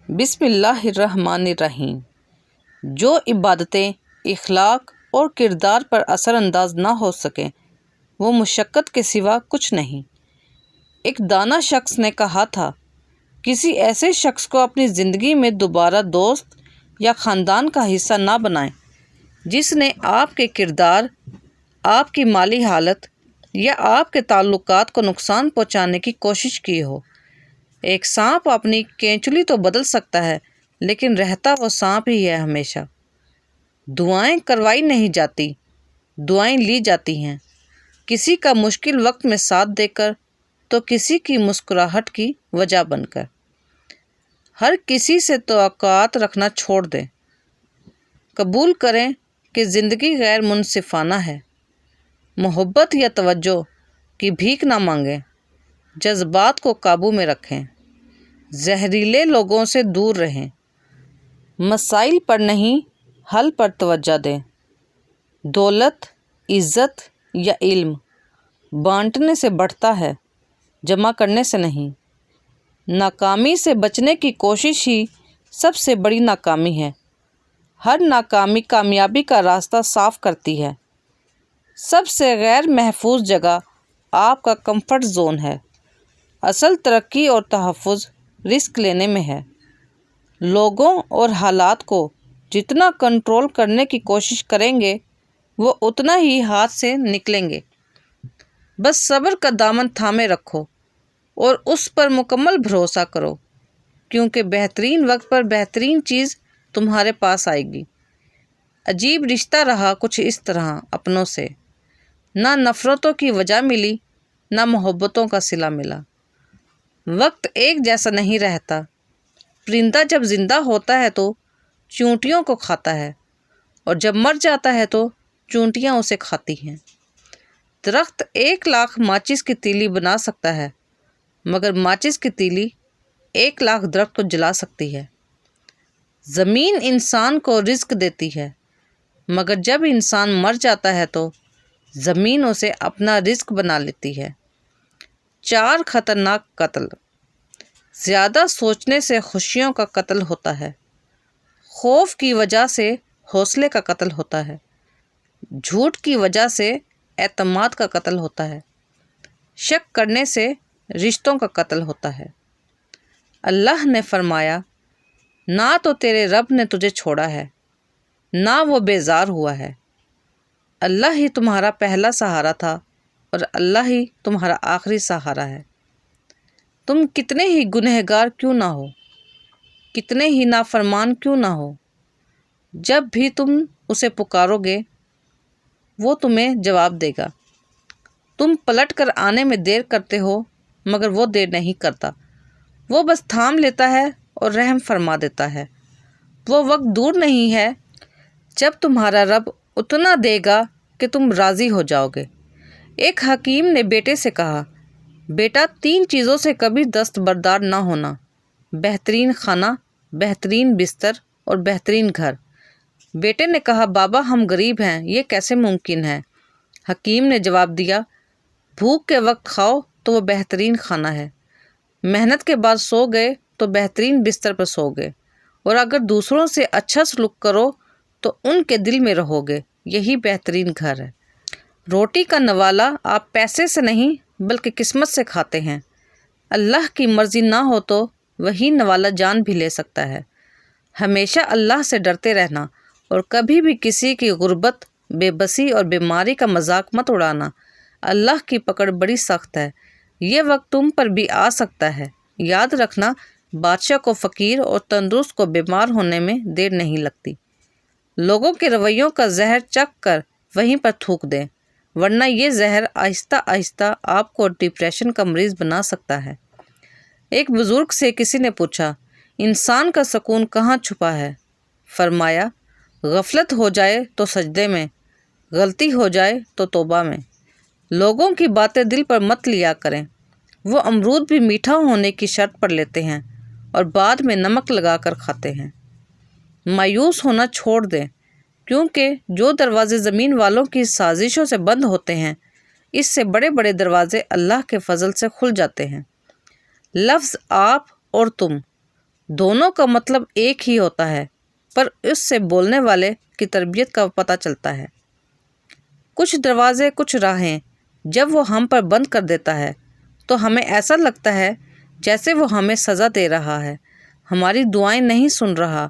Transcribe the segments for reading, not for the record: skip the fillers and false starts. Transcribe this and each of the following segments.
بسم اللہ الرحمن الرحیم۔ جو عبادتیں اخلاق اور کردار پر اثر انداز نہ ہو سکیں وہ مشقت کے سوا کچھ نہیں۔ ایک دانا شخص نے کہا تھا، کسی ایسے شخص کو اپنی زندگی میں دوبارہ دوست یا خاندان کا حصہ نہ بنائیں جس نے آپ کے کردار، آپ کی مالی حالت یا آپ کے تعلقات کو نقصان پہنچانے کی کوشش کی ہو۔ ایک سانپ اپنی کینچلی تو بدل سکتا ہے لیکن رہتا وہ سانپ ہی ہے ہمیشہ۔ دعائیں کروائی نہیں جاتی، دعائیں لی جاتی ہیں، کسی کا مشکل وقت میں ساتھ دے کر تو کسی کی مسکراہٹ کی وجہ بن کر۔ ہر کسی سے توقعات رکھنا چھوڑ دیں، قبول کریں کہ زندگی غیر منصفانہ ہے۔ محبت یا توجہ کی بھیک نہ مانگیں، جذبات کو قابو میں رکھیں، زہریلے لوگوں سے دور رہیں، مسائل پر نہیں حل پر توجہ دیں۔ دولت، عزت یا علم بانٹنے سے بڑھتا ہے، جمع کرنے سے نہیں۔ ناکامی سے بچنے کی کوشش ہی سب سے بڑی ناکامی ہے۔ ہر ناکامی کامیابی کا راستہ صاف کرتی ہے۔ سب سے غیر محفوظ جگہ آپ کا کمفرٹ زون ہے۔ اصل ترقی اور تحفظ رسک لینے میں ہے۔ لوگوں اور حالات کو جتنا کنٹرول کرنے کی کوشش کریں گے وہ اتنا ہی ہاتھ سے نکلیں گے۔ بس صبر کا دامن تھامے رکھو اور اس پر مکمل بھروسہ کرو، کیونکہ بہترین وقت پر بہترین چیز تمہارے پاس آئے گی۔ عجیب رشتہ رہا کچھ اس طرح اپنوں سے، نہ نفرتوں کی وجہ ملی نہ محبتوں کا صلہ ملا۔ وقت ایک جیسا نہیں رہتا۔ پرندہ جب زندہ ہوتا ہے تو چونٹیوں کو کھاتا ہے اور جب مر جاتا ہے تو چونٹیاں اسے کھاتی ہیں۔ درخت 1,00,000 ماچس کی تیلی بنا سکتا ہے مگر ماچس کی تیلی 1,00,000 درخت کو جلا سکتی ہے۔ زمین انسان کو رزق دیتی ہے مگر جب انسان مر جاتا ہے تو زمین اسے اپنا رزق بنا لیتی ہے۔ 4 خطرناک قتل۔ زیادہ سوچنے سے خوشیوں کا قتل ہوتا ہے۔ خوف کی وجہ سے حوصلے کا قتل ہوتا ہے۔ جھوٹ کی وجہ سے اعتماد کا قتل ہوتا ہے۔ شک کرنے سے رشتوں کا قتل ہوتا ہے۔ اللہ نے فرمایا، نہ تو تیرے رب نے تجھے چھوڑا ہے نہ وہ بیزار ہوا ہے۔ اللہ ہی تمہارا پہلا سہارا تھا اور اللہ ہی تمہارا آخری سہارا ہے۔ تم کتنے ہی گنہگار کیوں نہ ہو، کتنے ہی نافرمان کیوں نہ ہو، جب بھی تم اسے پکارو گے وہ تمہیں جواب دے گا۔ تم پلٹ کر آنے میں دیر کرتے ہو مگر وہ دیر نہیں کرتا، وہ بس تھام لیتا ہے اور رحم فرما دیتا ہے۔ وہ وقت دور نہیں ہے جب تمہارا رب اتنا دے گا کہ تم راضی ہو جاؤ گے۔ ایک حکیم نے بیٹے سے کہا، بیٹا 3 چیزوں سے کبھی دستبردار نہ ہونا، بہترین کھانا، بہترین بستر اور بہترین گھر۔ بیٹے نے کہا، بابا ہم غریب ہیں، یہ کیسے ممکن ہے؟ حکیم نے جواب دیا، بھوک کے وقت کھاؤ تو وہ بہترین کھانا ہے، محنت کے بعد سو گئے تو بہترین بستر پر سو گئے، اور اگر دوسروں سے اچھا سلوک کرو تو ان کے دل میں رہو گے، یہی بہترین گھر ہے۔ روٹی کا نوالا آپ پیسے سے نہیں بلکہ قسمت سے کھاتے ہیں۔ اللہ کی مرضی نہ ہو تو وہی نوالا جان بھی لے سکتا ہے۔ ہمیشہ اللہ سے ڈرتے رہنا اور کبھی بھی کسی کی غربت، بے بسی اور بیماری کا مذاق مت اڑانا۔ اللہ کی پکڑ بڑی سخت ہے، یہ وقت تم پر بھی آ سکتا ہے۔ یاد رکھنا، بادشاہ کو فقیر اور تندرست کو بیمار ہونے میں دیر نہیں لگتی۔ لوگوں کے رویوں کا زہر چکھ کر وہیں پر تھوک دیں، ورنہ یہ زہر آہستہ آہستہ آپ کو ڈپریشن کا مریض بنا سکتا ہے۔ ایک بزرگ سے کسی نے پوچھا، انسان کا سکون کہاں چھپا ہے؟ فرمایا، غفلت ہو جائے تو سجدے میں، غلطی ہو جائے تو توبہ میں۔ لوگوں کی باتیں دل پر مت لیا کریں، وہ امرود بھی میٹھا ہونے کی شرط پر لیتے ہیں اور بعد میں نمک لگا کر کھاتے ہیں۔ مایوس ہونا چھوڑ دیں، کیونکہ جو دروازے زمین والوں کی سازشوں سے بند ہوتے ہیں اس سے بڑے بڑے دروازے اللہ کے فضل سے کھل جاتے ہیں۔ لفظ آپ اور تم دونوں کا مطلب ایک ہی ہوتا ہے، پر اس سے بولنے والے کی تربیت کا پتہ چلتا ہے۔ کچھ دروازے، کچھ راہیں جب وہ ہم پر بند کر دیتا ہے تو ہمیں ایسا لگتا ہے جیسے وہ ہمیں سزا دے رہا ہے، ہماری دعائیں نہیں سن رہا،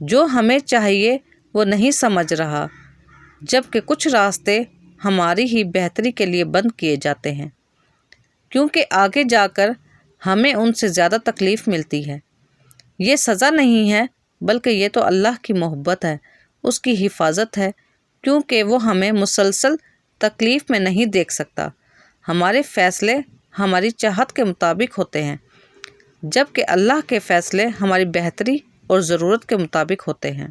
جو ہمیں چاہیے وہ نہیں سمجھ رہا، جبکہ کچھ راستے ہماری ہی بہتری کے لیے بند کیے جاتے ہیں، کیونکہ آگے جا کر ہمیں ان سے زیادہ تکلیف ملتی ہے۔ یہ سزا نہیں ہے، بلکہ یہ تو اللہ کی محبت ہے، اس کی حفاظت ہے، کیونکہ وہ ہمیں مسلسل تکلیف میں نہیں دیکھ سکتا۔ ہمارے فیصلے ہماری چاہت کے مطابق ہوتے ہیں، جبکہ اللہ کے فیصلے ہماری بہتری اور ضرورت کے مطابق ہوتے ہیں۔